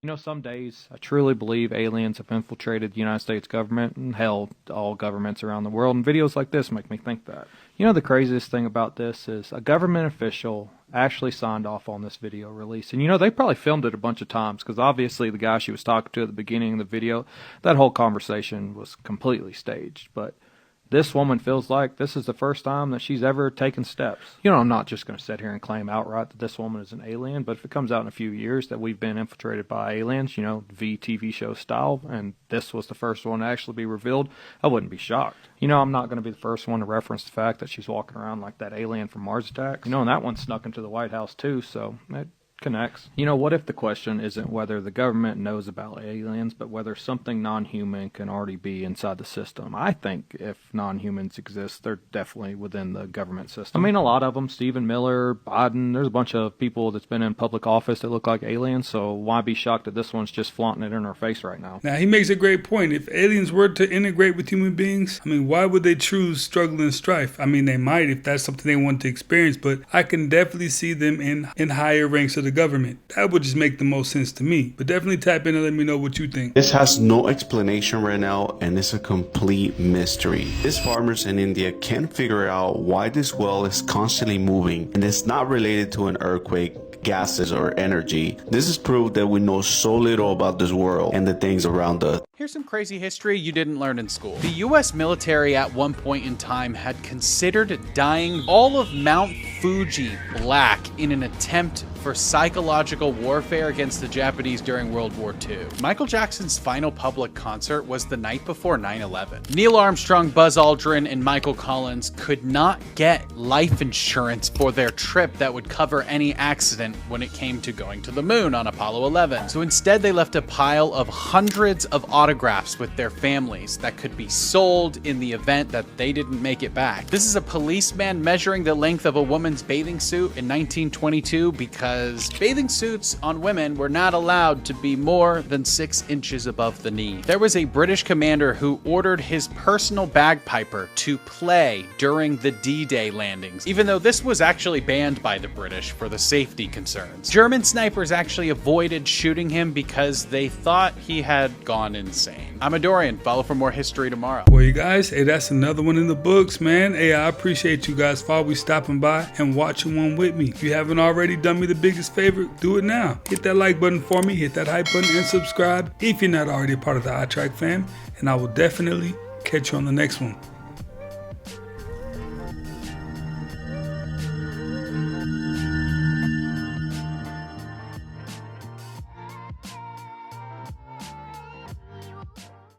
Speaker 20: You know, some days I truly believe aliens have infiltrated the United States government and hell, all governments around the world, and videos like this make me think that. You know, the craziest thing about this is a government official actually signed off on this video release. And you know, they probably filmed it a bunch of times because obviously the guy she was talking to at the beginning of the video, that whole conversation was completely staged. But this woman feels like this is the first time that she's ever taken steps. You know, I'm not just going to sit here and claim outright that this woman is an alien, but if it comes out in a few years that we've been infiltrated by aliens, you know, TV show style, and this was the first one to actually be revealed, I wouldn't be shocked. You know, I'm not going to be the first one to reference the fact that she's walking around like that alien from Mars Attacks. You know, and that one snuck into the White House too, so it connects. You know, what if the question isn't whether the government knows about aliens, but whether something non-human can already be inside the system? I think if non-humans exist, they're definitely within the government system. I mean, a lot of them, Stephen Miller, Biden, there's a bunch of people that's been in public office that look like aliens, so why be shocked that this one's just flaunting it in our face right now?
Speaker 1: Now, he makes a great point. If aliens were to integrate with human beings, I mean, why would they choose struggle and strife? I mean, they might if that's something they want to experience, but I can definitely see them in higher ranks of the the government. That would just make the most sense to me. But definitely tap in and let me know what you think.
Speaker 11: This has no explanation right now, and it's a complete mystery. These farmers in India can't figure out why this well is constantly moving, and it's not related to an earthquake, gases, or energy. This is proof that we know so little about this world and the things around us.
Speaker 21: Here's some crazy history you didn't learn in school. The US military at one point in time had considered dyeing all of Mount Fuji black in an attempt for psychological warfare against the Japanese during World War II. Michael Jackson's final public concert was the night before 9/11. Neil Armstrong, Buzz Aldrin, and Michael Collins could not get life insurance for their trip that would cover any accident when it came to going to the moon on Apollo 11. So instead they left a pile of hundreds of autographs with their families that could be sold in the event that they didn't make it back. This is a policeman measuring the length of a woman's bathing suit in 1922 because bathing suits on women were not allowed to be more than 6 inches above the knee. There was a British commander who ordered his personal bagpiper to play during the D-Day landings, even though this was actually banned by the British for the safety concerns. German snipers actually avoided shooting him because they thought he had gone insane. I'm a Dorian. Follow for more history tomorrow.
Speaker 1: Well, you guys, hey, that's another one in the books, man. Hey, I appreciate you guys for always stopping by and watching one with me. If you haven't already done me the biggest favor, do it now. Hit that like button for me, hit that hype button, and subscribe if you're not already a part of the iTrack fam. And I will definitely catch you on the next one.